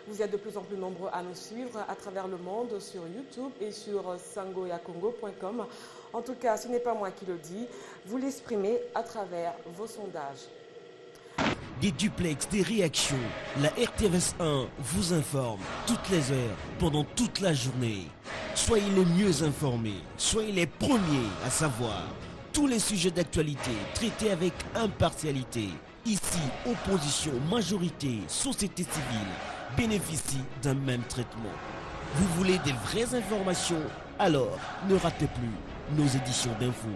Vous êtes de plus en plus nombreux à nous suivre à travers le monde sur YouTube et sur sangoyacongo.com. En tout cas, ce n'est pas moi qui le dis, vous l'exprimez à travers vos sondages. Des duplex, des réactions, la RTVS1 vous informe toutes les heures, pendant toute la journée. Soyez les mieux informés, soyez les premiers à savoir tous les sujets d'actualité traités avec impartialité. Ici, opposition, majorité, société civile bénéficient d'un même traitement. Vous voulez des vraies informations? Alors, ne ratez plus nos éditions d'info.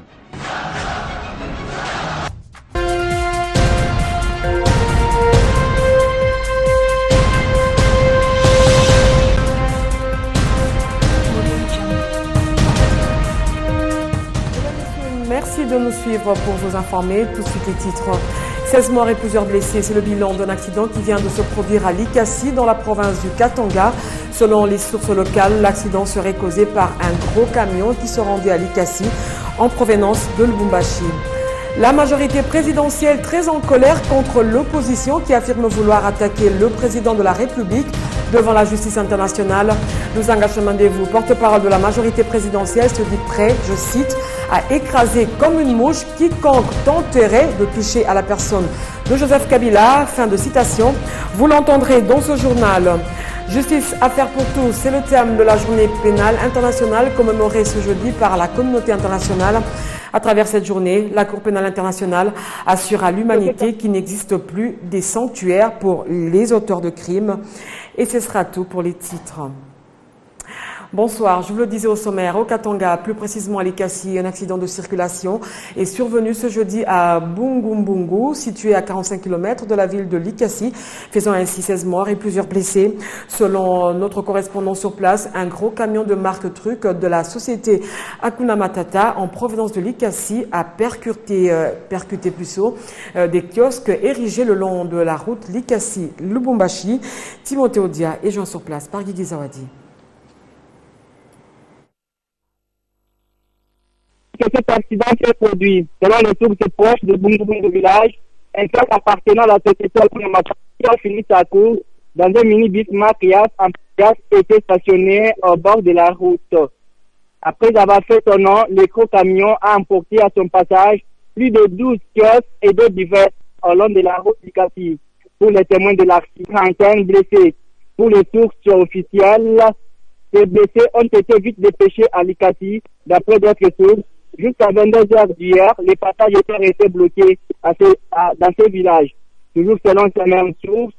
Merci de nous suivre pour vous informer. Tout de suite les titres. 16 morts et plusieurs blessés, c'est le bilan d'un accident qui vient de se produire à Likasi dans la province du Katanga. Selon les sources locales, l'accident serait causé par un gros camion qui se rendait à Likasi en provenance de Lubumbashi. La majorité présidentielle très en colère contre l'opposition qui affirme vouloir attaquer le président de la République devant la justice internationale. Luzanga Chamandevou, porte-parole de la majorité présidentielle, se dit prêt, je cite, à écraser comme une mouche quiconque tenterait de toucher à la personne de Joseph Kabila. Fin de citation. Vous l'entendrez dans ce journal. Justice, affaire pour tous, c'est le thème de la journée pénale internationale commémorée ce jeudi par la communauté internationale. À travers cette journée, la Cour pénale internationale assure à l'humanité qu'il n'existe plus des sanctuaires pour les auteurs de crimes. Et ce sera tout pour les titres. Bonsoir, je vous le disais au sommaire, au Katanga, plus précisément à Likasi, un accident de circulation est survenu ce jeudi à Bungumbungu, situé à 45 km de la ville de Likasi, faisant ainsi 16 morts et plusieurs blessés. Selon notre correspondant sur place, un gros camion de marque Truck de la société Hakuna Matata en provenance de Likasi a percuté des kiosques érigés le long de la route Likasi-Lubumbashi. Timothée Odia est joint sur place par Guigui Zawadi. Que cet accident s'est produit selon les sources proches de Bungumbungu village, un truck appartenant à la société Alpha qui a fini sa course dans un mini-bus Macias en place était stationné au bord de la route. Après avoir fait son nom, le gros camion a emporté à son passage plus de 12 kiosques et deux buvets au long de la route Likasi. Pour les témoins de l'accident, 31 blessés. Pour les sources officielles, les blessés ont été vite dépêchés à Likasi. D'après d'autres sources, jusqu'à 22 heures d'hier, les passages étaient restés bloqués dans ces villages. Toujours selon ces mêmes sources,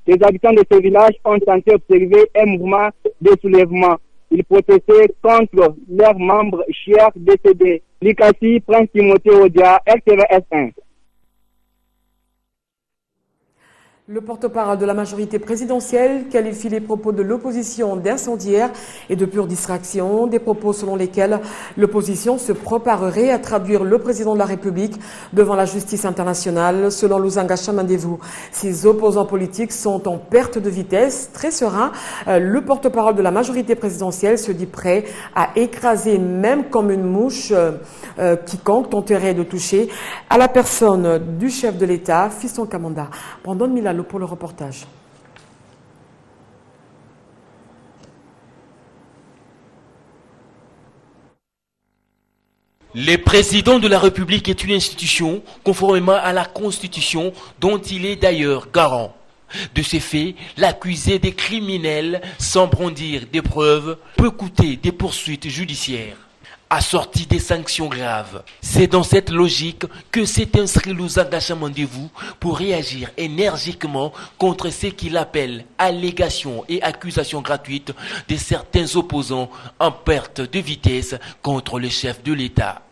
les habitants de ces villages ont tenté d'observer un mouvement de soulèvement. Ils protestaient contre leurs membres chers décédés. Likasi, Prince Timothée Odia, RTVS1. Le porte-parole de la majorité présidentielle qualifie les propos de l'opposition d'incendiaires et de pure distraction, des propos selon lesquels l'opposition se préparerait à traduire le président de la République devant la justice internationale. Selon Luzanga Chamandevou, ces opposants politiques sont en perte de vitesse. Très serein, le porte-parole de la majorité présidentielle se dit prêt à écraser même comme une mouche quiconque tenterait de toucher à la personne du chef de l'État, Fiston Kamanda. Brandon Milalo pour le reportage. Le président de la République est une institution conformément à la Constitution dont il est d'ailleurs garant. De ces faits, l'accusé des criminels sans brandir des preuves peut coûter des poursuites judiciaires, assorties des sanctions graves. C'est dans cette logique que s'est inscrit Luzanga Chamandevou pour réagir énergiquement contre ce qu'il appelle allégations et accusations gratuites de certains opposants en perte de vitesse contre le chef de l'État.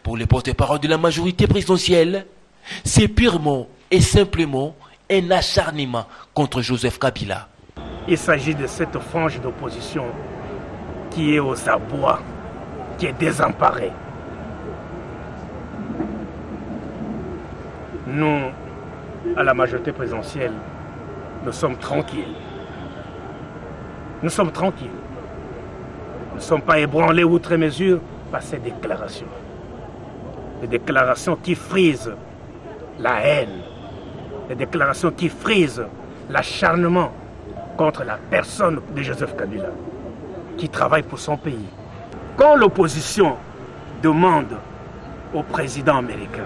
Pour les porte-parole de la majorité présidentielle, c'est purement et simplement un acharnement contre Joseph Kabila. Il s'agit de cette frange d'opposition qui est aux abois, qui est désemparée. Nous, à la majorité présidentielle, nous sommes tranquilles. Nous sommes tranquilles. Nous ne sommes pas ébranlés outre mesure par ces déclarations. Des déclarations qui frisent la haine, des déclarations qui frisent l'acharnement contre la personne de Joseph Kabila, qui travaille pour son pays. Quand l'opposition demande au président américain,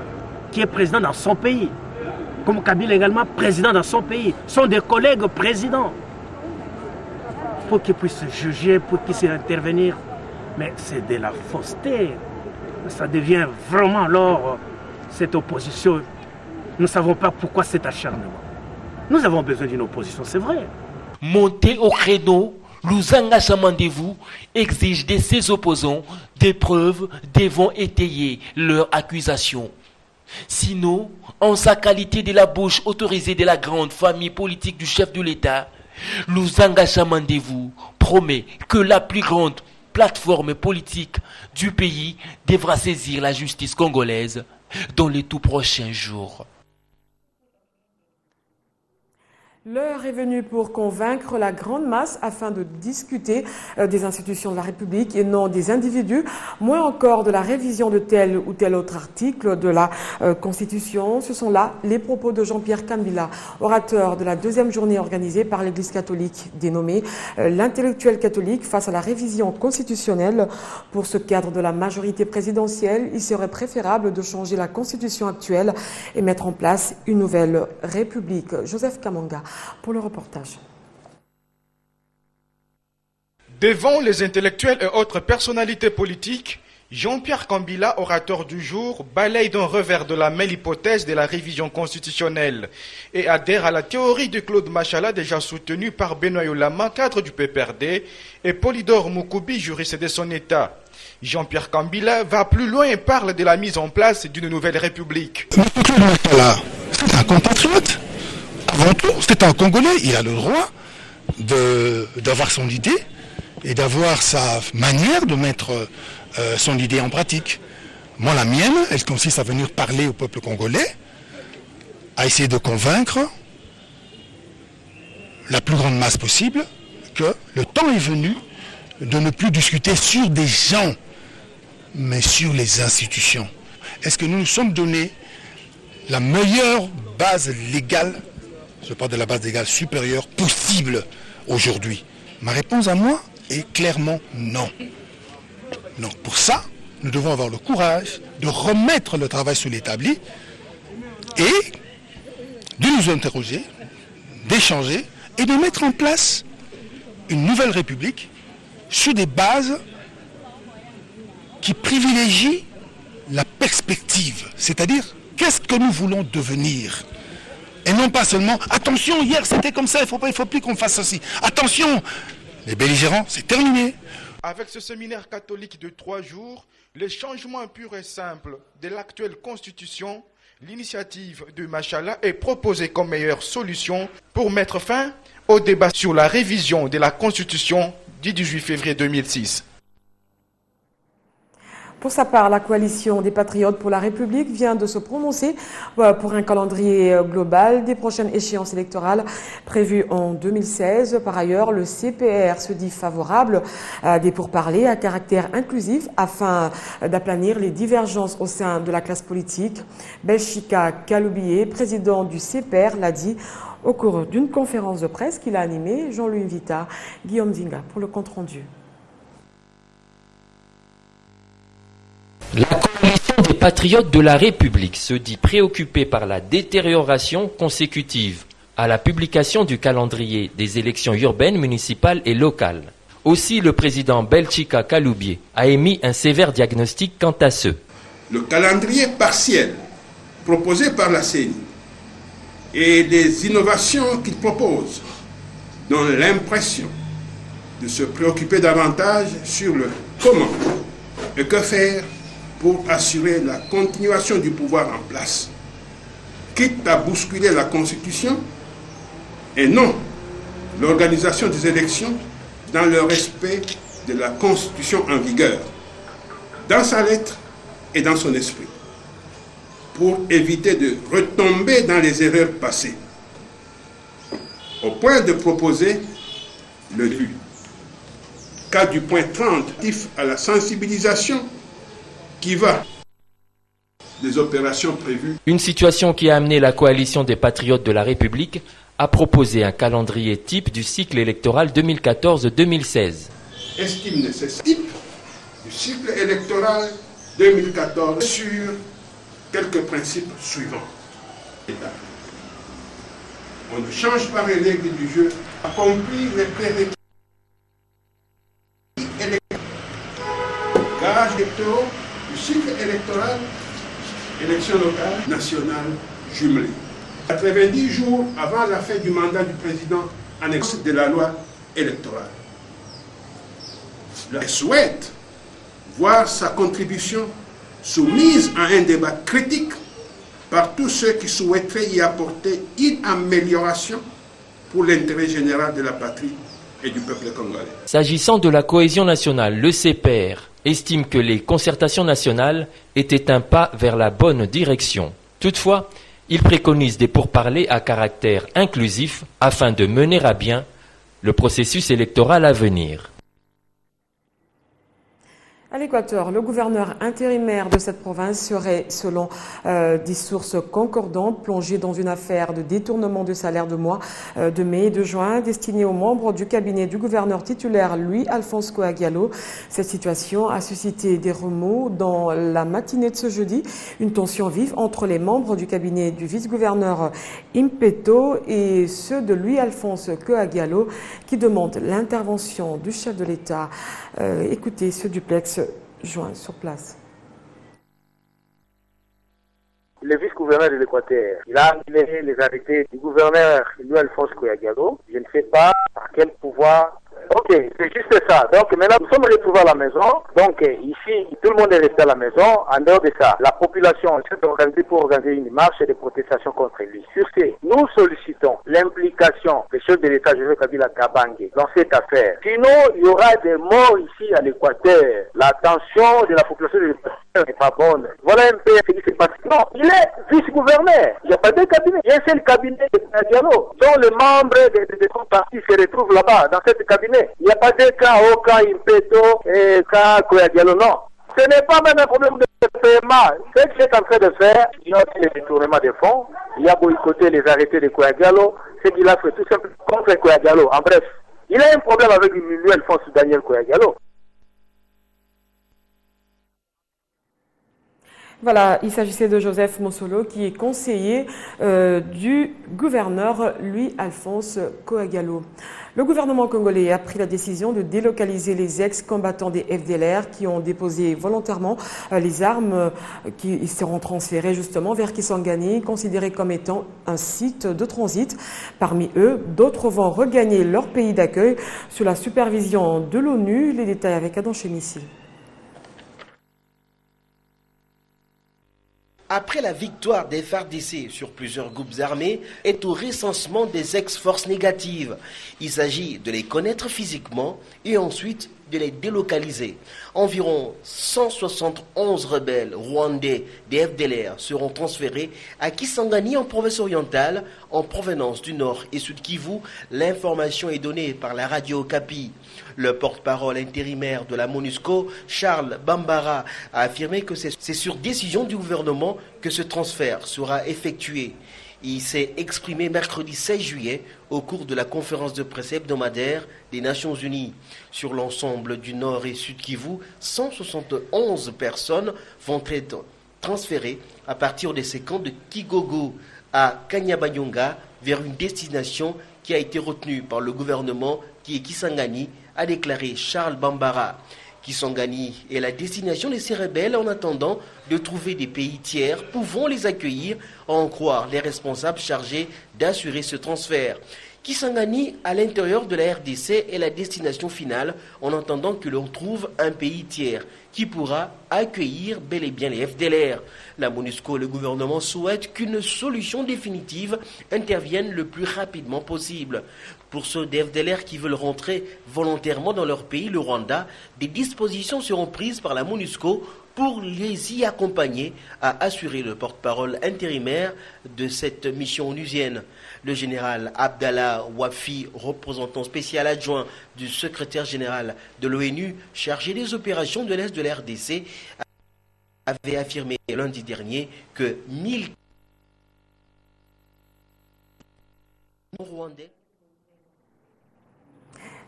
qui est président dans son pays, comme Kabila également président dans son pays, sont des collègues présidents, pour qu'ils puissent juger, pour qu'ils puissent intervenir. Mais c'est de la fausseté. Ça devient vraiment alors cette opposition. Nous ne savons pas pourquoi cet acharnement. Nous avons besoin d'une opposition, c'est vrai. Monter au créneau, Luzanga Chamandevou exige de ses opposants des preuves devant étayer leurs accusations. Sinon, en sa qualité de la bouche autorisée de la grande famille politique du chef de l'État, Luzanga Chamandevou promet que la plus grande plateforme politique du pays devra saisir la justice congolaise dans les tout prochains jours. L'heure est venue pour convaincre la grande masse afin de discuter des institutions de la République et non des individus, moins encore de la révision de tel ou tel autre article de la Constitution. Ce sont là les propos de Jean-Pierre Kambila, orateur de la deuxième journée organisée par l'Église catholique dénommée l'intellectuel catholique face à la révision constitutionnelle. Pour ce cadre de la majorité présidentielle, il serait préférable de changer la Constitution actuelle et mettre en place une nouvelle République. Joseph Kamanga pour le reportage. Devant les intellectuels et autres personnalités politiques, Jean-Pierre Kambila, orateur du jour, balaye d'un revers de la main l'hypothèse de la révision constitutionnelle et adhère à la théorie de Claude Machala déjà soutenue par Benoît Yolama, cadre du PPRD, et Polydore Moukoubi, juriste de son État. Jean-Pierre Kambila va plus loin et parle de la mise en place d'une nouvelle république. Claude Machala, c'est un compatriote. Avant tout, c'est un Congolais, il a le droit d'avoir son idée et d'avoir sa manière de mettre son idée en pratique. Moi, la mienne, elle consiste à venir parler au peuple congolais, à essayer de convaincre la plus grande masse possible que le temps est venu de ne plus discuter sur des gens, mais sur les institutions. Est-ce que nous nous sommes donné la meilleure base légale, je parle de la base légale supérieure possible aujourd'hui? Ma réponse à moi est clairement non. Non. Pour ça, nous devons avoir le courage de remettre le travail sur l'établi et de nous interroger, d'échanger et de mettre en place une nouvelle république sur des bases qui privilégient la perspective, c'est-à-dire qu'est-ce que nous voulons devenir. Et non pas seulement, attention, hier c'était comme ça, il ne faut plus qu'on fasse ceci. Attention, les belligérants, c'est terminé. Avec ce séminaire catholique de 3 jours, les changements purs et simples de l'actuelle constitution, l'initiative de Machala est proposée comme meilleure solution pour mettre fin au débat sur la révision de la constitution du 18 février 2006. Pour sa part, la coalition des Patriotes pour la République vient de se prononcer pour un calendrier global des prochaines échéances électorales prévues en 2016. Par ailleurs, le CPR se dit favorable à des pourparlers à caractère inclusif afin d'aplanir les divergences au sein de la classe politique. Belchika Kaloubié, président du CPR, l'a dit au cours d'une conférence de presse qu'il a animée. Jean-Louis Vita, Guillaume Zinga pour le compte-rendu. La coalition des Patriotes de la République se dit préoccupée par la détérioration consécutive à la publication du calendrier des élections urbaines, municipales et locales. Aussi, le président Belchika Kaloubié a émis un sévère diagnostic quant à ce. Le calendrier partiel proposé par la CENI et les innovations qu'il propose donnent l'impression de se préoccuper davantage sur le comment et que faire pour assurer la continuation du pouvoir en place, quitte à bousculer la Constitution et non l'organisation des élections dans le respect de la Constitution en vigueur, dans sa lettre et dans son esprit, pour éviter de retomber dans les erreurs passées, au point de proposer le but. Cas du point 30 relatif à la sensibilisation qui va des opérations prévues. Une situation qui a amené la coalition des Patriotes de la République a proposé un calendrier type du cycle électoral 2014-2016. Estime nécessaire du cycle électoral 2014 sur quelques principes suivants. On ne change pas les règles du jeu, accomplir les prérequis électoraux, gages électoraux du cycle électoral, élections locales, nationales, jumelées. 90 jours avant la fin du mandat du président annexe de la loi électorale. Je souhaite voir sa contribution soumise à un débat critique par tous ceux qui souhaiteraient y apporter une amélioration pour l'intérêt général de la patrie et du peuple congolais. S'agissant de la cohésion nationale, le CPR estime que les concertations nationales étaient un pas vers la bonne direction. Toutefois, il préconise des pourparlers à caractère inclusif afin de mener à bien le processus électoral à venir. À l'Équateur, le gouverneur intérimaire de cette province serait, selon des sources concordantes, plongé dans une affaire de détournement de salaire de mois de mai et de juin destinée aux membres du cabinet du gouverneur titulaire Louis-Alphonse Koagialo. Cette situation a suscité des remous dans la matinée de ce jeudi. Une tension vive entre les membres du cabinet du vice-gouverneur Impeto et ceux de Louis-Alphonse Koagialo qui demandent l'intervention du chef de l'État. Écoutez ce duplex joint sur place. Le vice-gouverneur de l'Équateur, il a annulé les arrêtés du gouverneur Louis-Alphonse Koagialo. Je ne sais pas par quel pouvoir. Ok, c'est juste ça. Donc maintenant, nous sommes retrouvés à la maison. Donc ici, tout le monde est resté à la maison. En dehors de ça, la population s'est organisée pour organiser une marche de protestation contre lui. Sur ce, nous sollicitons l'implication des chefs de l'État, Joseph Kabila Kabange, dans cette affaire. Sinon, il y aura des morts ici à l'Équateur. La tension de la population de l'Équateur n'est pas bonne. Voilà un peu ce qui se passe. Non, il est vice-gouverneur. Il n'y a pas de cabinet. Il y a un seul cabinet de Koagialo, dont les membres de son parti se retrouvent là-bas, dans ce cabinet. Il n'y a pas de cas au cas Impeto et cas Koagialo, non. Ce n'est pas même un problème de paiement. Ce qu'il est en train de faire, il y a le détournement des fonds, il a boycotté les arrêtés de Koagialo, ce qu'il a fait tout simplement contre Koagialo. En bref, il a un problème avec Louis-Alphonse Daniel Koagialo. Voilà, il s'agissait de Joseph Mosolo qui est conseiller du gouverneur Louis-Alphonse Koagialo. Le gouvernement congolais a pris la décision de délocaliser les ex-combattants des FDLR qui ont déposé volontairement les armes qui seront transférées justement vers Kisangani, considéré comme étant un site de transit. Parmi eux, d'autres vont regagner leur pays d'accueil sous la supervision de l'ONU. Les détails avec Adam Chemissi. Après la victoire des FARDC sur plusieurs groupes armés est au recensement des ex-forces négatives. Il s'agit de les connaître physiquement et ensuite de les délocaliser. Environ 171 rebelles rwandais des FDLR seront transférés à Kisangani en province orientale en provenance du Nord et Sud Kivu. L'information est donnée par la radio Okapi. Le porte-parole intérimaire de la MONUSCO, Charles Bambara, a affirmé que c'est sur décision du gouvernement que ce transfert sera effectué. Il s'est exprimé mercredi 16 juillet au cours de la conférence de presse hebdomadaire des Nations Unies. Sur l'ensemble du Nord et Sud Kivu, 171 personnes vont être transférées à partir de ces camps de Kigogo à Kanyabayonga vers une destination qui a été retenue par le gouvernement qui est Kisangani, a déclaré Charles Bambara. Kisangani est la destination de ces rebelles en attendant de trouver des pays tiers pouvant les accueillir, à en croire les responsables chargés d'assurer ce transfert. Kisangani, à l'intérieur de la RDC, est la destination finale en attendant que l'on trouve un pays tiers qui pourra accueillir bel et bien les FDLR. La MONUSCO et le gouvernement souhaitent qu'une solution définitive intervienne le plus rapidement possible. Pour ceux des FDLR qui veulent rentrer volontairement dans leur pays, le Rwanda, des dispositions seront prises par la MONUSCO pour les y accompagner, a assuré le porte-parole intérimaire de cette mission onusienne. Le général Abdallah Wafi, représentant spécial adjoint du secrétaire général de l'ONU, chargé des opérations de l'Est de la RDC, avait affirmé lundi dernier que 1000 rwandais.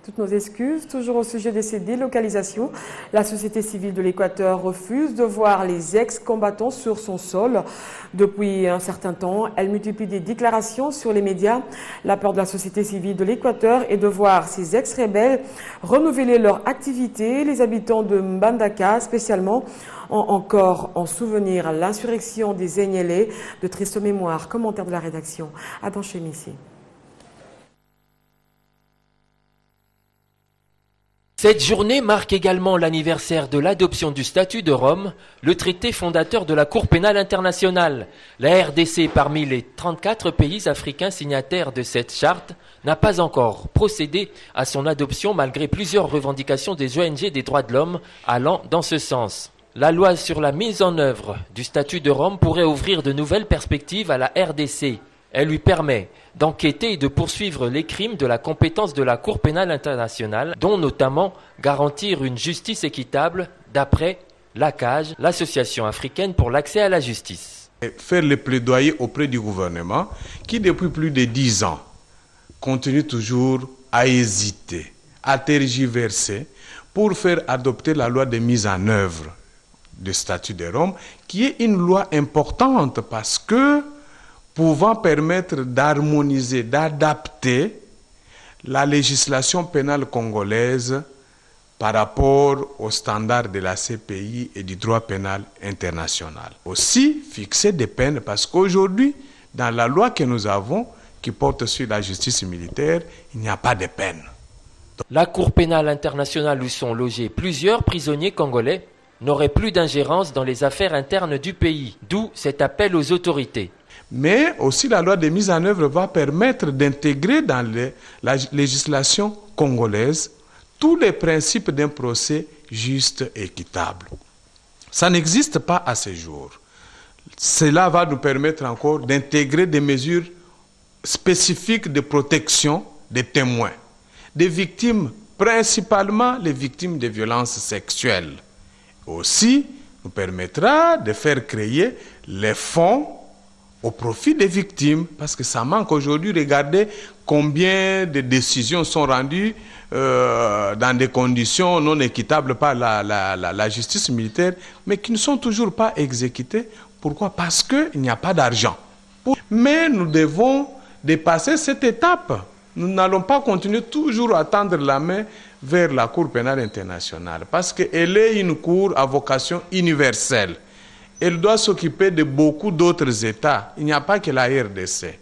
Toutes nos excuses. Toujours au sujet de ces délocalisations, la société civile de l'Équateur refuse de voir les ex-combattants sur son sol. Depuis un certain temps, elle multiplie des déclarations sur les médias. La peur de la société civile de l'Équateur est de voir ces ex-rebelles renouveler leur activité. Les habitants de Mbandaka, spécialement, ont encore en souvenir l'insurrection des Enyélé, de triste mémoire. Commentaire de la rédaction. Adam Chemissi. Cette journée marque également l'anniversaire de l'adoption du statut de Rome, le traité fondateur de la Cour pénale internationale. La RDC, parmi les 34 pays africains signataires de cette charte, n'a pas encore procédé à son adoption malgré plusieurs revendications des ONG des droits de l'homme allant dans ce sens. La loi sur la mise en œuvre du statut de Rome pourrait ouvrir de nouvelles perspectives à la RDC. Elle lui permet d'enquêter et de poursuivre les crimes de la compétence de la Cour pénale internationale, dont notamment garantir une justice équitable d'après l'ACAJ, l'Association africaine pour l'accès à la justice. Faire le plaidoyer auprès du gouvernement qui, depuis plus de 10 ans, continue toujours à hésiter, à tergiverser pour faire adopter la loi de mise en œuvre du statut de Rome, qui est une loi importante parce que pouvant permettre d'harmoniser, d'adapter la législation pénale congolaise par rapport aux standards de la CPI et du droit pénal international. Aussi, fixer des peines, parce qu'aujourd'hui, dans la loi que nous avons, qui porte sur la justice militaire, il n'y a pas de peine. La Cour pénale internationale où sont logés plusieurs prisonniers congolais n'aurait plus d'ingérence dans les affaires internes du pays, d'où cet appel aux autorités. Mais aussi la loi de mise en œuvre va permettre d'intégrer dans la législation congolaise tous les principes d'un procès juste et équitable. Ça n'existe pas à ce jour. Cela va nous permettre encore d'intégrer des mesures spécifiques de protection des témoins, des victimes, principalement les victimes de violences sexuelles. Aussi, nous permettra de faire créer les fonds au profit des victimes, parce que ça manque aujourd'hui. Regardez combien de décisions sont rendues dans des conditions non équitables par la justice militaire, mais qui ne sont toujours pas exécutées. Pourquoi? Parce qu'il n'y a pas d'argent. Mais nous devons dépasser cette étape. Nous n'allons pas continuer toujours à tendre la main vers la Cour pénale internationale, parce qu'elle est une cour à vocation universelle. Elle doit s'occuper de beaucoup d'autres États. Il n'y a pas que la RDC.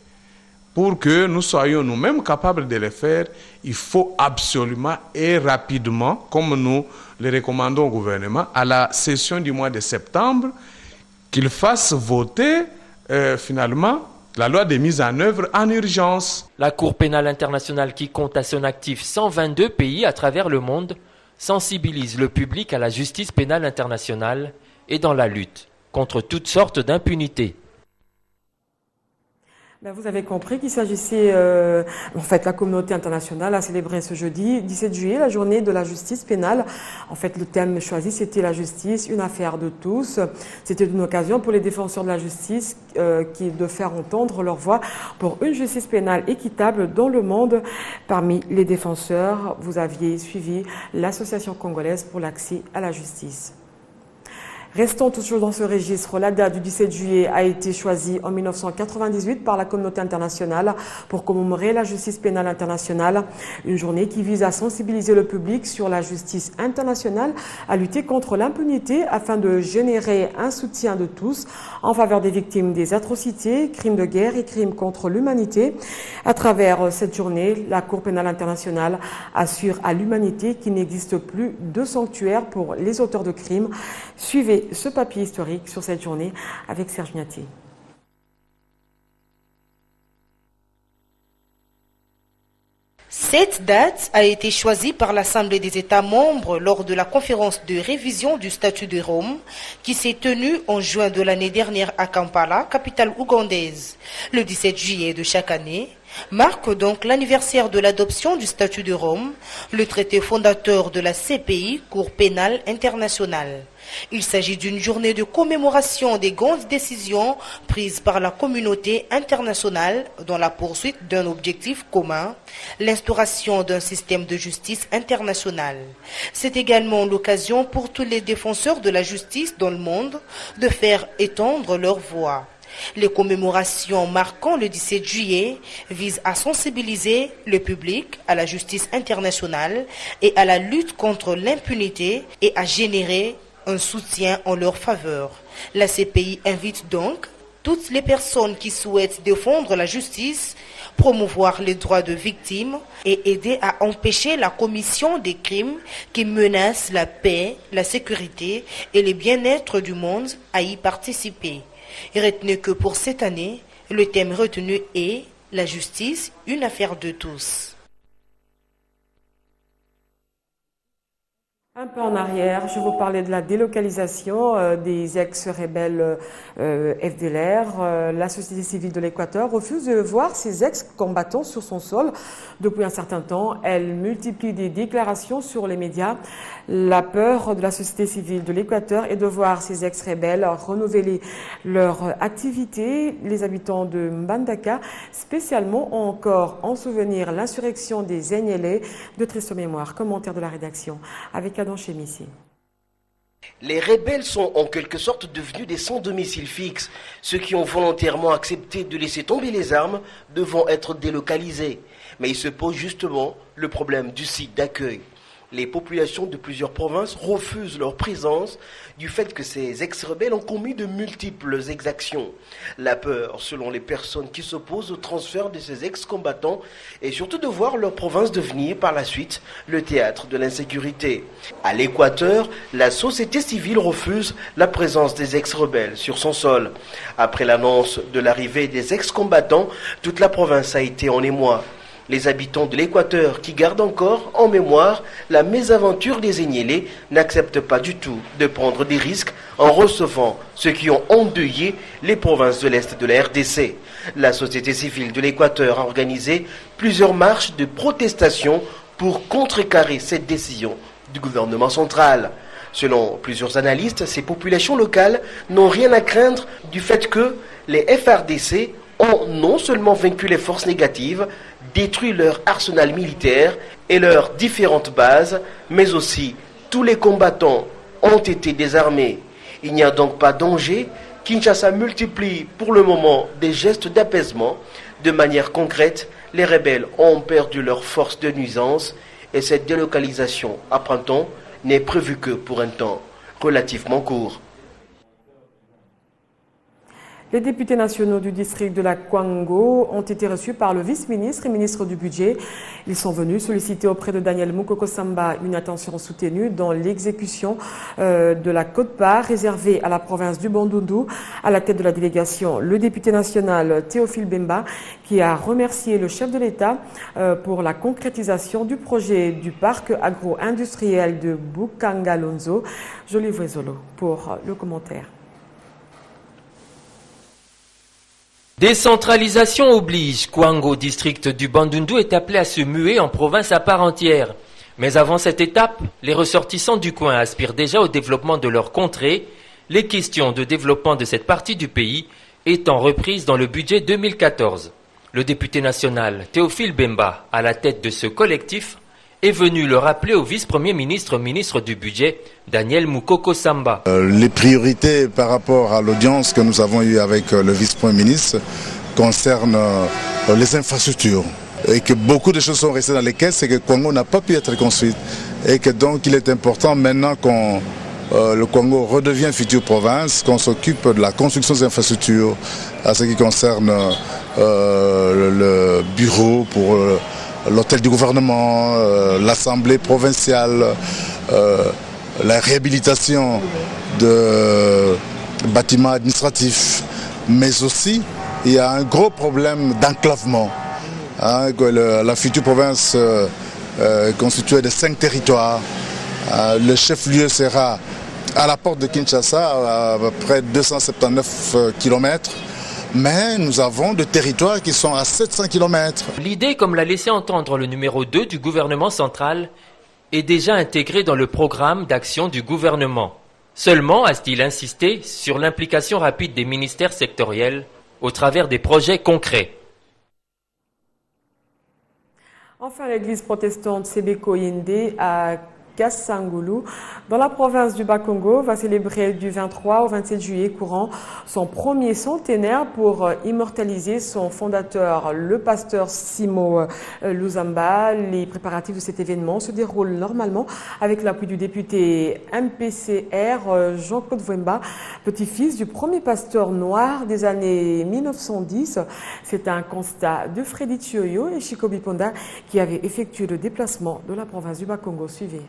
Pour que nous soyons nous-mêmes capables de le faire, il faut absolument et rapidement, comme nous le recommandons au gouvernement, à la session du mois de septembre, qu'il fasse voter finalement la loi de mise en œuvre en urgence. La Cour pénale internationale, qui compte à son actif 122 pays à travers le monde, sensibilise le public à la justice pénale internationale et dans la lutte contre toutes sortes d'impunité. Vous avez compris qu'il s'agissait, en fait, la communauté internationale a célébré ce jeudi 17 juillet la journée de la justice pénale. En fait, le thème choisi, c'était la justice, une affaire de tous. C'était une occasion pour les défenseurs de la justice de faire entendre leur voix pour une justice pénale équitable dans le monde. Parmi les défenseurs, vous aviez suivi l'Association congolaise pour l'accès à la justice. Restons toujours dans ce registre. La date du 17 juillet a été choisie en 1998 par la communauté internationale pour commémorer la justice pénale internationale. Une journée qui vise à sensibiliser le public sur la justice internationale, à lutter contre l'impunité afin de générer un soutien de tous en faveur des victimes des atrocités, crimes de guerre et crimes contre l'humanité. À travers cette journée, la Cour pénale internationale assure à l'humanité qu'il n'existe plus de sanctuaire pour les auteurs de crimes. Suivez ce papier historique sur cette journée avec Serge Niati. Cette date a été choisie par l'Assemblée des États membres lors de la conférence de révision du statut de Rome qui s'est tenue en juin de l'année dernière à Kampala, capitale ougandaise. Le 17 juillet de chaque année, marque donc l'anniversaire de l'adoption du statut de Rome, le traité fondateur de la CPI, Cour pénale internationale. Il s'agit d'une journée de commémoration des grandes décisions prises par la communauté internationale dans la poursuite d'un objectif commun, l'instauration d'un système de justice international. C'est également l'occasion pour tous les défenseurs de la justice dans le monde de faire étendre leur voix. Les commémorations marquant le 17 juillet visent à sensibiliser le public à la justice internationale et à la lutte contre l'impunité et à générer un soutien en leur faveur. La CPI invite donc toutes les personnes qui souhaitent défendre la justice, promouvoir les droits de victimes et aider à empêcher la commission des crimes qui menacent la paix, la sécurité et le bien-être du monde à y participer. Et retenez que pour cette année, le thème retenu est « La justice, une affaire de tous ». Un peu en arrière, je vous parlais de la délocalisation des ex-rebelles FDLR. La société civile de l'Équateur refuse de voir ses ex-combattants sur son sol depuis un certain temps. Elle multiplie des déclarations sur les médias. La peur de la société civile de l'Équateur est de voir ces ex-rebelles renouveler leur activité. Les habitants de Mbandaka, spécialement, ont encore en souvenir l'insurrection des Enyélé de triste mémoire. Commentaire de la rédaction avec Adam Chemissi. Les rebelles sont en quelque sorte devenus des sans domicile fixe. Ceux qui ont volontairement accepté de laisser tomber les armes devront être délocalisés. Mais il se pose justement le problème du site d'accueil. Les populations de plusieurs provinces refusent leur présence du fait que ces ex-rebelles ont commis de multiples exactions. La peur, selon les personnes qui s'opposent au transfert de ces ex-combattants, est surtout de voir leur province devenir par la suite le théâtre de l'insécurité. À l'Équateur, la société civile refuse la présence des ex-rebelles sur son sol. Après l'annonce de l'arrivée des ex-combattants, toute la province a été en émoi. Les habitants de l'Équateur, qui gardent encore en mémoire la mésaventure des Enyélé, n'acceptent pas du tout de prendre des risques en recevant ceux qui ont endeuillé les provinces de l'Est de la RDC. La société civile de l'Équateur a organisé plusieurs marches de protestation pour contrecarrer cette décision du gouvernement central. Selon plusieurs analystes, ces populations locales n'ont rien à craindre du fait que les FRDC ont non seulement vaincu les forces négatives, détruit leur arsenal militaire et leurs différentes bases, mais aussi tous les combattants ont été désarmés. Il n'y a donc pas danger. Kinshasa multiplie pour le moment des gestes d'apaisement. De manière concrète, les rebelles ont perdu leur force de nuisance et cette délocalisation à printemps n'est prévue que pour un temps relativement court. Les députés nationaux du district de la Kwango ont été reçus par le vice-ministre et ministre du Budget. Ils sont venus solliciter auprès de Daniel Mukoko Samba une attention soutenue dans l'exécution de la quote-part réservée à la province du Bandundu. À la tête de la délégation, le député national Théophile Bemba, qui a remercié le chef de l'État pour la concrétisation du projet du parc agro-industriel de Bukangalonzo. Jolie Voisolo pour le commentaire. Décentralisation oblige. Kwango, district du Bandundu, est appelé à se muer en province à part entière. Mais avant cette étape, les ressortissants du coin aspirent déjà au développement de leur contrée, les questions de développement de cette partie du pays étant reprises dans le budget 2014. Le député national Théophile Bemba, à la tête de ce collectif, est venu le rappeler au vice-premier ministre, ministre du budget, Daniel Mukoko Samba. Les priorités par rapport à l'audience que nous avons eue avec le vice-premier ministre concernent les infrastructures. Et que beaucoup de choses sont restées dans les caisses et que Kwango n'a pas pu être construite. Et que donc il est important maintenant le Kwango redevient future province, qu'on s'occupe de la construction des infrastructures, à ce qui concerne le bureau pour l'hôtel du gouvernement, l'assemblée provinciale, la réhabilitation de bâtiments administratifs, mais aussi il y a un gros problème d'enclavement. La future province constituée de 5 territoires. Le chef-lieu sera à la porte de Kinshasa, à près de 279 km. mais nous avons des territoires qui sont à 700 km. L'idée, comme l'a laissé entendre le numéro 2 du gouvernement central, est déjà intégrée dans le programme d'action du gouvernement. Seulement, a-t-il insisté sur l'implication rapide des ministères sectoriels au travers des projets concrets. Enfin, l'église protestante Sebeko Yende à Kasangulu, dans la province du Bas-Congo, va célébrer du 23 au 27 juillet courant son premier centenaire pour immortaliser son fondateur, le pasteur Simo Luzamba. Les préparatifs de cet événement se déroulent normalement avec l'appui du député MPCR Jean-Claude Vwemba, petit-fils du premier pasteur noir des années 1910. C'est un constat de Freddy Thioyo et Chico Biponda qui avaient effectué le déplacement de la province du Bas-Congo. Suivez.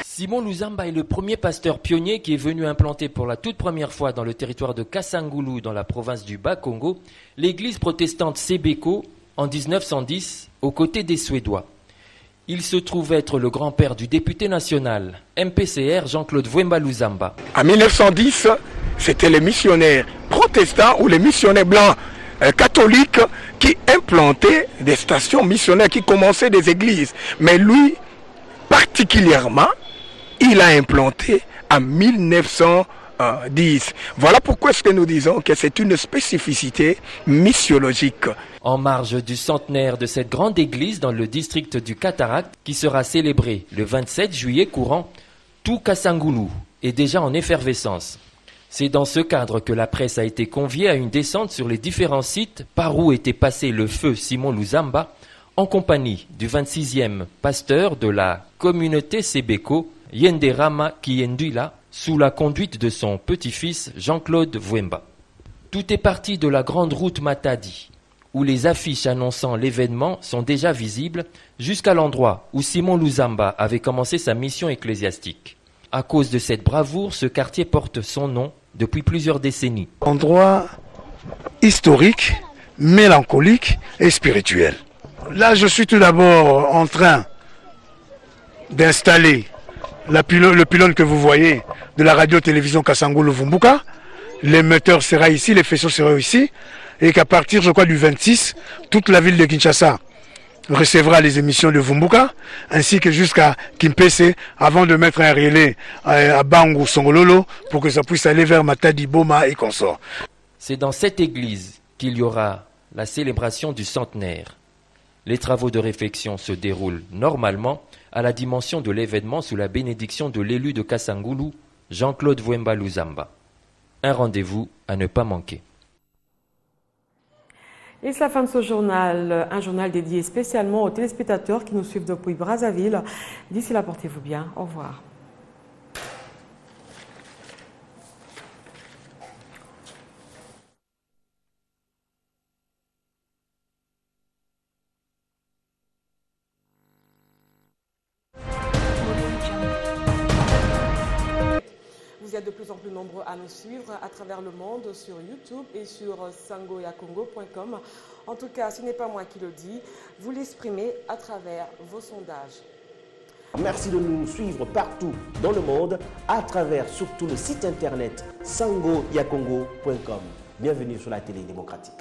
Simon Luzamba est le premier pasteur pionnier qui est venu implanter pour la toute première fois dans le territoire de Kasangulu, dans la province du Bas-Congo, l'église protestante Sebeko en 1910, aux côtés des Suédois. Il se trouve être le grand-père du député national MPCR Jean-Claude Vwemba Luzamba. En 1910, c'était les missionnaires protestants ou les missionnaires blancs catholiques qui implantaient des stations missionnaires, qui commençaient des églises. Mais lui, particulièrement, il a implanté en 1910. Voilà pourquoi est-ce que nous disons que c'est une spécificité missiologique. En marge du centenaire de cette grande église dans le district du Cataract, qui sera célébré le 27 juillet courant, tout Kasangulu est déjà en effervescence. C'est dans ce cadre que la presse a été conviée à une descente sur les différents sites par où était passé le feu Simon Luzamba, en compagnie du 26e pasteur de la communauté Sebeko, Yenderama Kiyendula, sous la conduite de son petit-fils Jean-Claude Vwemba. Tout est parti de la grande route Matadi, où les affiches annonçant l'événement sont déjà visibles, jusqu'à l'endroit où Simon Luzamba avait commencé sa mission ecclésiastique. À cause de cette bravoure, ce quartier porte son nom depuis plusieurs décennies. Endroit historique, mélancolique et spirituel. Là, je suis tout d'abord en train d'installer le pylône que vous voyez de la radio-télévision Kasangulu Vumbuka. L'émetteur sera ici, les faisceaux seront ici, et qu'à partir, je crois, du 26, toute la ville de Kinshasa recevra les émissions de Vumbuka, ainsi que jusqu'à Kimpese, avant de mettre un relais à Bangu Songololo, pour que ça puisse aller vers Matadi, Boma et consorts. C'est dans cette église qu'il y aura la célébration du centenaire. Les travaux de réfection se déroulent normalement à la dimension de l'événement sous la bénédiction de l'élu de Kasangulu, Jean-Claude Vwemba Luzamba. Un rendez-vous à ne pas manquer. Et c'est la fin de ce journal, un journal dédié spécialement aux téléspectateurs qui nous suivent depuis Brazzaville. D'ici là, portez-vous bien. Au revoir. Vous êtes de plus en plus nombreux à nous suivre à travers le monde sur YouTube et sur sangoyacongo.com. En tout cas, ce n'est pas moi qui le dis, vous l'exprimez à travers vos sondages. Merci de nous suivre partout dans le monde à travers surtout le site internet sangoyacongo.com. Bienvenue sur la télé démocratique.